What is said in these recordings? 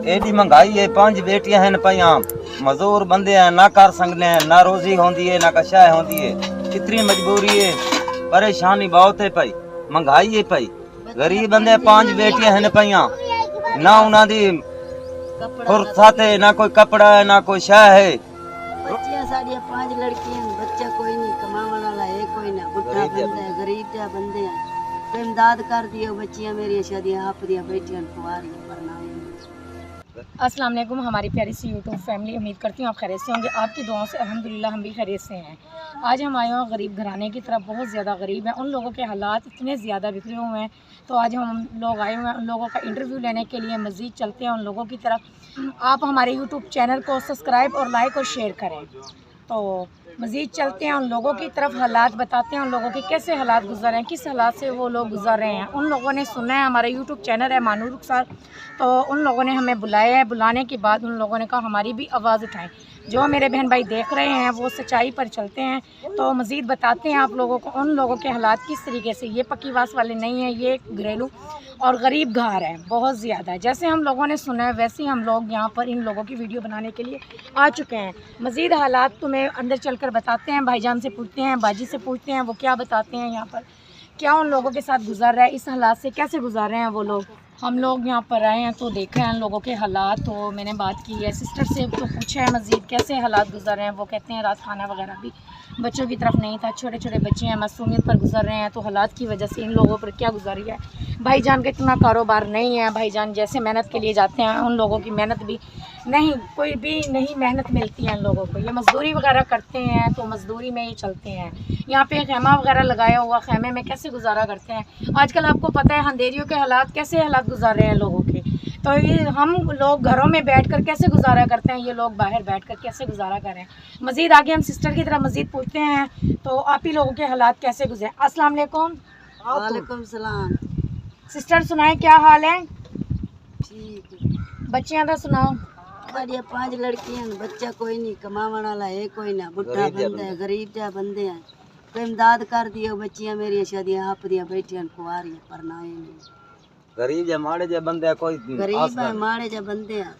AD महंगाई है, 5 बेटियां हैं पईया, मजदूर बंदे हैं, ना कर सकने हैं, ना रोजी होंदी है, ना कशा होंदी है। कितनी मजबूरी है, परेशानी बहुत है पई, महंगाई है पई। गरीब बंदे 5 बेटियां हैं पईया, ना उन्हां दी फुर्सत है, ना कोई कपड़ा है, ना कोई शह है। बच्चियां साड़ियां 5 लड़कियां, बच्चा कोई नहीं, कमावन वाला है कोई ना, बुढ़ा बंदा है, गरीब जा बंदे हैं। कोई इमदाद कर दियो, बच्चियां मेरी शादियां आप दिया बेटियां कुंवारियां पढ़ना। अस्सलाम वालेकुम हमारी प्यारी सी यूट्यूब फैमिली, उम्मीद करती हूँ आप खैरियत से होंगे। आपकी दुआओं से अल्हम्दुलिल्लाह हम भी खैरियत से हैं। आज हम आए हैं गरीब घराने की तरफ, बहुत ज़्यादा गरीब हैं, उन लोगों के हालात इतने ज़्यादा बिखरे हुए हैं। तो आज हम लोग आए हुए हैं उन लोगों का इंटरव्यू लेने के लिए। मज़ीद चलते हैं उन लोगों की तरफ। आप हमारे यूट्यूब चैनल को सब्सक्राइब और लाइक और शेयर करें। तो मज़ीद चलते हैं उन लोगों की तरफ, हालात बताते हैं उन लोगों के कैसे हालात गुजर रहे हैं, किस हालात से वो लोग गुजर रहे हैं। उन लोगों ने सुना है, हमारा यूट्यूब चैनल है मानूर रुखसार, तो उन लोगों ने हमें बुलाया है। बुलाने के बाद उन लोगों ने कहा हमारी भी आवाज़ उठाएं। जो मेरे बहन भाई देख रहे हैं वो सच्चाई पर चलते हैं। तो मज़ीद बताते हैं आप लोगों को उन लोगों के हालात किस तरीके से। ये पक्कीवास वाले नहीं हैं, ये घरेलू और गरीब घर है, बहुत ज़्यादा। जैसे हम लोगों ने सुना है वैसे ही हम लोग यहाँ पर इन लोगों की वीडियो बनाने के लिए आ चुके हैं। मज़ीद हालात तुम्हें अंदर चलकर बताते हैं, भाईजान से पूछते हैं, बाजी से पूछते हैं, वो क्या बताते हैं यहाँ पर, क्या उन लोगों के साथ गुजर रहा है, इस हालात से कैसे गुजर रहे हैं वो लोग। हम लोग यहाँ पर आए हैं तो देखे हैं उन लोगों के हालात। तो मैंने बात की है सिस्टर से, तो पूछा है मज़ीद कैसे हालात गुजर रहे हैं। वो कहते हैं रात खाना वगैरह भी बच्चों की तरफ नहीं था, छोटे छोटे बच्चे हैं, मासूमियत पर गुजर रहे हैं। तो हालात की वजह से इन लोगों पर क्या गुजारी है। भाईजान का इतना कारोबार नहीं है, भाईजान जैसे मेहनत के लिए जाते हैं उन लोगों की मेहनत भी नहीं, कोई भी नहीं मेहनत मिलती है इन लोगों को। ये मज़दूरी वगैरह करते हैं तो मज़दूरी में ही चलते हैं। यहाँ पे खैमा वगैरह लगाया हुआ, खैमे में कैसे गुजारा करते हैं। आजकल आपको पता है अंधेरियों के हालात, कैसे हालात गुजार रहे हैं लोगों के। तो ये हम लोग घरों में बैठकर कैसे गुजारा करते हैं, ये लोग बाहर बैठकर कैसे गुजारा करें। मज़ीद आगे हम सिस्टर की तरफ मज़ीद पूछते हैं तो आप ही लोगों के हालात कैसे गुजरे। अस्सलाम वालेकुम। वालेकुम सलाम। सिस्टर सुनाए क्या हाल है। ठीक है। बच्चियां का सुनाओ। साड़ियां 5 लड़कियां, बच्चा कोई नहीं, कमावन वाला है कोई ना, बुढ़ा बंदा है, गरीब जा बंदे हैं। कोई इमदाद कर दियो, बच्चियां मेरी शादियां आप दिया बेटियां कुंवारियां पढ़ना। गरीब या माड़े जे बंदे कोई गरीब है, माड़े जा बंदे हैं।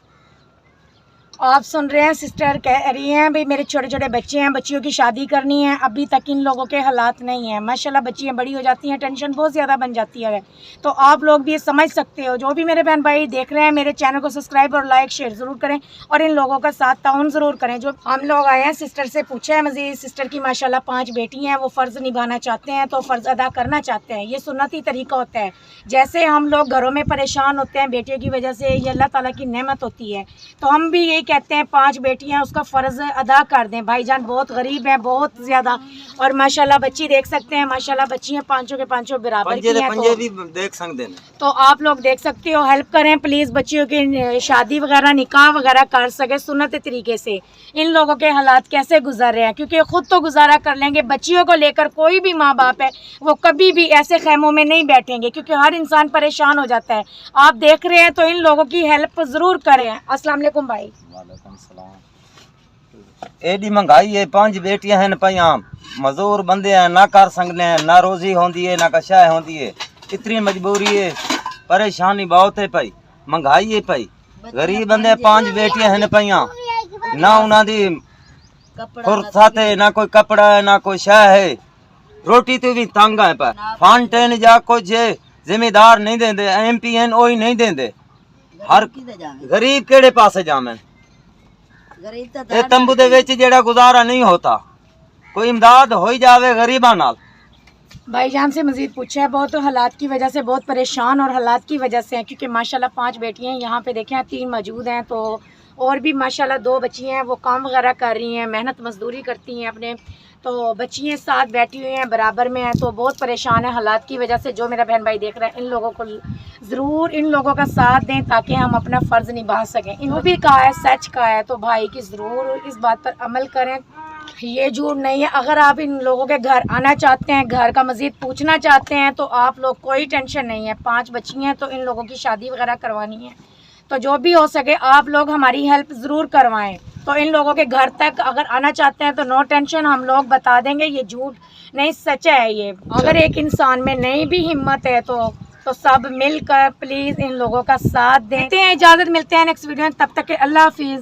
आप सुन रहे हैं सिस्टर कह रही हैं भाई मेरे छोटे छोटे बच्चे हैं, बच्चियों की शादी करनी है, अभी तक इन लोगों के हालात नहीं हैं। माशाल्लाह बच्चियां बड़ी हो जाती हैं, टेंशन बहुत ज़्यादा बन जाती है। तो आप लोग भी ये समझ सकते हो। जो भी मेरे बहन भाई देख रहे हैं मेरे चैनल को सब्सक्राइब और लाइक शेयर ज़रूर करें और इन लोगों का साथ ताउन ज़रूर करें। जो हम लोग आए हैं सिस्टर से पूछा है मज़ीद, सिस्टर की माशाल्लाह 5 बेटी हैं, वो फ़र्ज़ निभाना चाहते हैं, तो फ़र्ज़ अदा करना चाहते हैं। ये सुन्नती तरीका होता है। जैसे हम लोग घरों में परेशान होते हैं बेटियों की वजह से, ये अल्लाह ताला की नेमत होती है। तो हम भी यही कहते हैं 5 बेटियां उसका फ़र्ज़ अदा कर दें। भाईजान बहुत गरीब हैं, बहुत ज़्यादा, और माशाल्लाह बच्ची देख सकते हैं, माशाल्लाह बच्ची हैं पांचों के पांचों बराबर की हैं। पंजे भी देख सकते हैं। तो आप लोग देख सकते हो, हेल्प करें प्लीज़, बच्चियों की शादी वगैरह निकाह वगैरह कर सके सुन्नत तरीके से। इन लोगों के हालात कैसे गुजर रहे हैं, क्योंकि ख़ुद तो गुजारा कर लेंगे, बच्चियों को लेकर कोई भी माँ बाप है वो कभी भी ऐसे खैमों में नहीं बैठेंगे, क्योंकि हर इंसान परेशान हो जाता है। आप देख रहे हैं तो इन लोगों की हेल्प ज़रूर करें। अस्सलाम वालेकुम भाई। वालेकुम सलाम। एडी महंगाई है, 5 बेटियां हैं पईया, मजदूर बंदे हैं, ना कर सकने हैं, ना रोजी होंदी है, ना कशा होंदी है। इतनी मजबूरी है, परेशानी बहुत है पई, महंगाई है पई। गरीब बंदे 5 बेटियां हैं पईया, ना उन्हां दी फुर्सत है, ना कोई कपड़ा है, ना कोई शह है। रोटी तो भी तंग है पर फाउंटेन जा कुछ जिम्मेदार नहीं देंदे, MPN ओही नहीं देंदे। हर गरीब केड़े पासे जावे, ये तंबू दे विच जेड़ा गुजारा नहीं होता। कोई इमदाद हो जावे गरीबां नाल। भाईजान से मज़ीद पूछा है, बहुत हालात की वजह से बहुत परेशान और हालात की वजह से हैं, क्योंकि माशाल्लाह 5 बेटियां हैं। यहाँ पे देखें 3 मौजूद हैं, तो और भी माशाल्लाह 2 बच्ची हैं, वो काम वगैरह कर रही हैं, मेहनत मजदूरी करती हैं अपने। तो बच्चियाँ साथ बैठी हुई हैं, बराबर में हैं, तो बहुत परेशान है हालात की वजह से। जो मेरा बहन भाई देख रहा है इन लोगों को ज़रूर इन लोगों का साथ दें ताकि हम अपना फ़र्ज़ निभा सकें। इन्होंने भी कहा है, सच कहा है, तो भाई की ज़रूर इस बात पर अमल करें। ये झूठ नहीं है। अगर आप इन लोगों के घर आना चाहते हैं, घर का मज़ीद पूछना चाहते हैं, तो आप लोग कोई टेंशन नहीं है। 5 बच्ची हैं तो इन लोगों की शादी वगैरह करवानी है, तो जो भी हो सके आप लोग हमारी हेल्प ज़रूर करवाएं। तो इन लोगों के घर तक अगर आना चाहते हैं तो नो टेंशन, हम लोग बता देंगे। ये झूठ नहीं, सच है ये। अगर एक इंसान में नहीं भी हिम्मत है तो तो सब मिलकर प्लीज़ इन लोगों का साथ दें। इजाज़त, मिलते हैं नेक्स्ट वीडियो में, तब तक के अल्लाह हाफिज़।